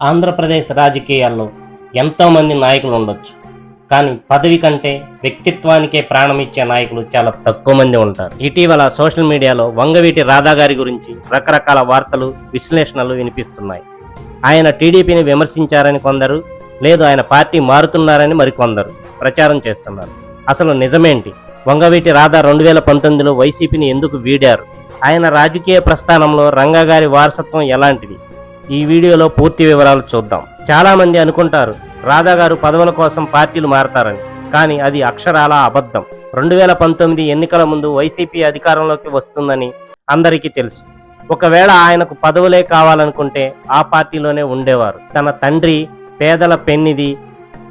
ఆంధ్రప్రదేశ్ రాజకీయాల్లో ఎంతోమంది నాయకులు ఉండొచ్చు. కానీ పదవి కంటే వ్యక్తిత్వానికే ప్రాణం ఇచ్చే నాయకులు చాలా తక్కువ మంది ఉంటారు. ఇటీవల సోషల్ మీడియాలో వంగవీటి రాధా గారి గురించి రకరకాల వార్తలు, విశ్లేషణలు వినిపిస్తున్నాయి. ఆయన టీడీపీని విమర్శించారని కొందరు, లేదు ఆయన పార్టీ మారుతున్నారని మరికొందరు ప్రచారం చేస్తున్నారు. అసలు నిజమేంటి? వంగవీటి రాధా 2019లో వైసీపీని ఎందుకు వీడారు? ఆయన రాజకీయ ప్రస్థానంలో రంగా గారి వారసత్వం ఎలాంటిది? ఈ వీడియోలో పూర్తి వివరాలు చూద్దాం. చాలా మంది అనుకుంటారు రాధా గారు పదవుల కోసం పార్టీలు మారతారని, కానీ అది అక్షరాల అబద్ధం. 2019 ఎన్నికల ముందు వైసీపీ అధికారంలోకి వస్తుందని అందరికీ తెలుసు. ఒకవేళ ఆయనకు పదవులే కావాలనుకుంటే ఆ పార్టీలోనే ఉండేవారు. తన తండ్రి పేదల పెన్నిధి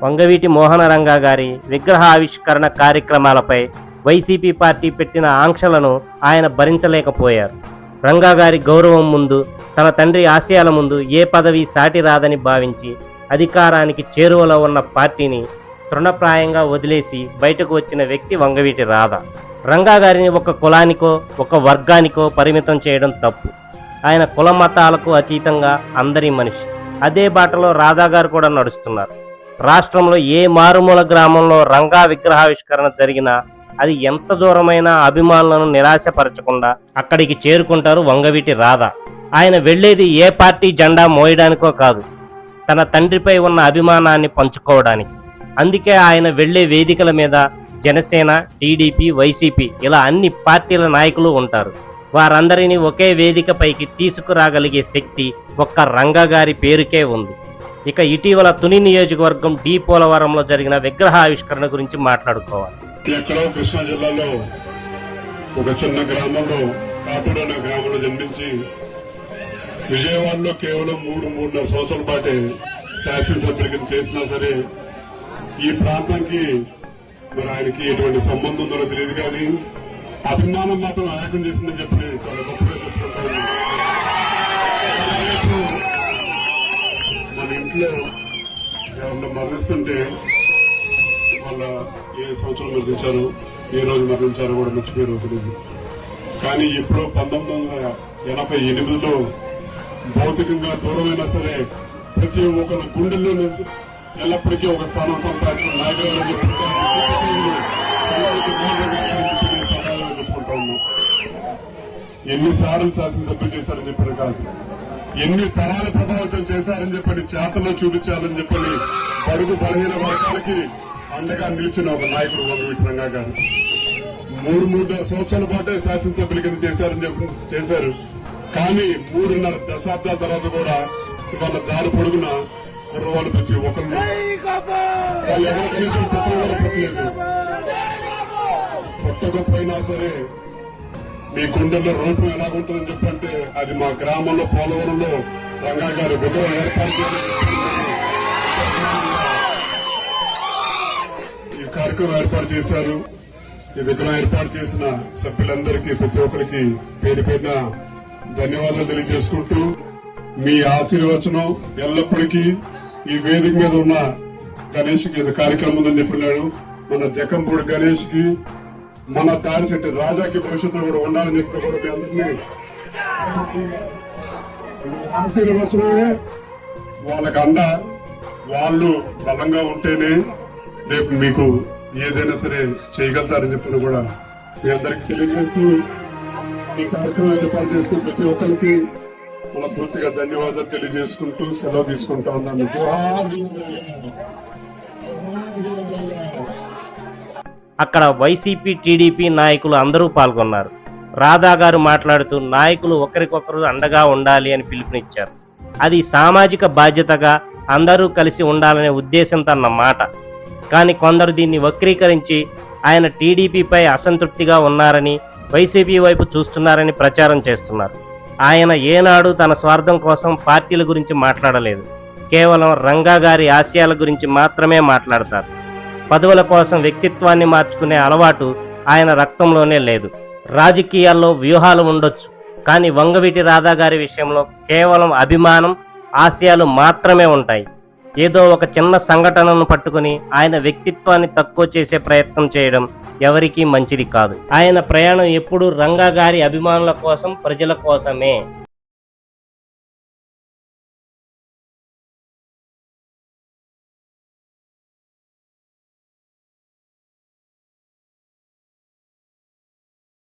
వంగవీటి మోహన రంగా గారి విగ్రహ ఆవిష్కరణ కార్యక్రమాలపై వైసీపీ పార్టీ పెట్టిన ఆంక్షలను ఆయన భరించలేకపోయారు. రంగా గారి గౌరవం ముందు, తన తండ్రి ఆశయాల ముందు ఏ పదవి సాటి రాదని భావించి అధికారానికి చేరువలో ఉన్న పార్టీని తృణప్రాయంగా వదిలేసి బయటకు వచ్చిన వ్యక్తి వంగవీటి రాధా. రంగా గారిని ఒక కులానికో ఒక వర్గానికో పరిమితం చేయడం తప్పు. ఆయన కుల మతాలకు అతీతంగా అందరి మనిషి. అదే బాటలో రాధా గారు కూడా నడుస్తున్నారు. రాష్ట్రంలో ఏ మారుమూల గ్రామంలో రంగా విగ్రహావిష్కరణ జరిగినా అది ఎంత దూరమైన అభిమానులను నిరాశపరచకుండా అక్కడికి చేరుకుంటారు వంగవీటి రాధా. ఆయన వెళ్లేది ఏ పార్టీ జెండా మోయడానికో కాదు, తన తండ్రిపై ఉన్న అభిమానాన్ని పంచుకోవడానికి. అందుకే ఆయన వెళ్లే వేదికల మీద జనసేన, టీడీపీ, వైసీపీ ఇలా అన్ని పార్టీల నాయకులు ఉంటారు. వారందరినీ ఒకే వేదికపైకి తీసుకురాగలిగే శక్తి ఒక్క రంగా గారి పేరుకే ఉంది. ఇక ఇటీవల తుని నియోజకవర్గం డి పోలవరంలో జరిగిన విగ్రహ ఆవిష్కరణ గురించి మాట్లాడుకోవాలి. ఎక్కడో కృష్ణా జిల్లాలో ఒక చిన్న గ్రామంలో కాపుడు అనే గ్రామంలో జన్మించి విజయవాడలో కేవలం 3.5 సంవత్సరాల పాటే శాసనసభ్యులకి చేసినా సరే ఈ ప్రాంతానికి మరి ఆయనకి ఎటువంటి సంబంధం ఉందో తెలియదు, కానీ అభిమానం మాత్రం నాయకం చేసిందని చెప్పి చాలా గొప్పగా చెప్తుంటాను. మన ఇంట్లో ఎవరన్నా మరణిస్తుంటే వాళ్ళ ఏ సంవత్సరం మరణించారు, ఏ రోజు మరణించారో కూడా మర్చిపోయారు తెలియదు. కానీ ఇప్పుడు 1988లో భౌతికంగా దూరమైనా సరే ప్రతి ఒక్కరి గుండెల్లో ఎల్లప్పటికీ ఒక స్థానం సంపాదించిన నాయకులు చెప్పుకుంటా ఉన్నాం. ఎన్నిసార్లు శాసనసభ్యులు చేశారని చెప్పారు కాదు, ఎన్ని తరాల ప్రభావితం చేశారని చెప్పని చేతల్లో చూపించాలని చెప్పని బడుగు బలహీన వర్గాలకి అండగా నిలిచిన ఒక నాయకుడు వంగవీటి రంగా గారు 3 సంవత్సరాల పాటే శాసనసభ్యుల కింద చేశారు. కానీ 3.5 దశాబ్దాల తర్వాత కూడా ఇవాళ దారి పొడుగున కుర్రవాళ్ళు ప్రతి ఒక్కరిని ఎవరు కనీసం పుట్టలేదు. పుట్టకపోయినా సరే మీ గుండెల్లో రూపం ఎలాగుంటుందని చెప్పంటే అది మా గ్రామంలో పోలవరంలో రంగా గారి విగ్రహం ఏర్పాటు ఈ కార్యక్రమం ఏర్పాటు చేశారు. ఈ విగ్రహం ఏర్పాటు చేసిన సభ్యులందరికీ ప్రతి ఒక్కరికి పేరు పేరున ధన్యవాదాలు తెలియజేసుకుంటూ మీ ఆశీర్వచనం ఎల్లప్పటికీ ఈ వేదిక మీద ఉన్న గణేష్ కి కార్యక్రమం ఉందని చెప్పినాడు. మన జకంపూడి గణేష్ కి, మన తాడిశెట్టి రాజాకి భవిష్యత్తులో కూడా ఉండాలని చెప్పి కూడా మీ అందరినీ ఆశీర్వచనమే వాళ్ళకి అండ. వాళ్ళు బలంగా ఉంటేనే రేపు మీకు ఏదైనా సరే చేయగలుగుతారని చెప్పిన కూడా మీ అందరికి తెలియజేస్తూ ఈ కార్యక్రమం ఏర్పాటు చేసుకుని ప్రతి ఒక్కరికి మనస్ఫూర్తిగా ధన్యవాదాలు తెలియజేసుకుంటూ సెలవు తీసుకుంటా ఉన్నాను. అక్కడ వైసీపీ, టీడీపీ నాయకులు అందరూ పాల్గొన్నారు. రాధా గారు మాట్లాడుతూ నాయకులు ఒకరికొకరు అండగా ఉండాలి అని పిలుపునిచ్చారు. అది సామాజిక బాధ్యతగా అందరూ కలిసి ఉండాలనే ఉద్దేశంతో అన్న మాట. కానీ కొందరు దీన్ని వక్రీకరించి ఆయన టీడీపీపై అసంతృప్తిగా ఉన్నారని, వైసీపీ వైపు చూస్తున్నారని ప్రచారం చేస్తున్నారు. ఆయన ఏనాడు తన స్వార్థం కోసం పార్టీల గురించి మాట్లాడలేదు. కేవలం రంగా గారి ఆశయాల గురించి మాత్రమే మాట్లాడతారు. పదవుల కోసం వ్యక్తిత్వాన్ని మార్చుకునే అలవాటు ఆయన రక్తంలోనే లేదు. రాజకీయాల్లో వ్యూహాలు ఉండొచ్చు, కానీ వంగవీటి రాధా గారి విషయంలో కేవలం అభిమానం, ఆశయాలు మాత్రమే ఉంటాయి. ఏదో ఒక చిన్న సంఘటనను పట్టుకుని ఆయన వ్యక్తిత్వాన్ని తక్కువ చేసే ప్రయత్నం చేయడం ఎవరికీ మంచిది కాదు. ఆయన ప్రయాణం ఎప్పుడూ రంగా గారి అభిమానుల కోసం, ప్రజల కోసమే.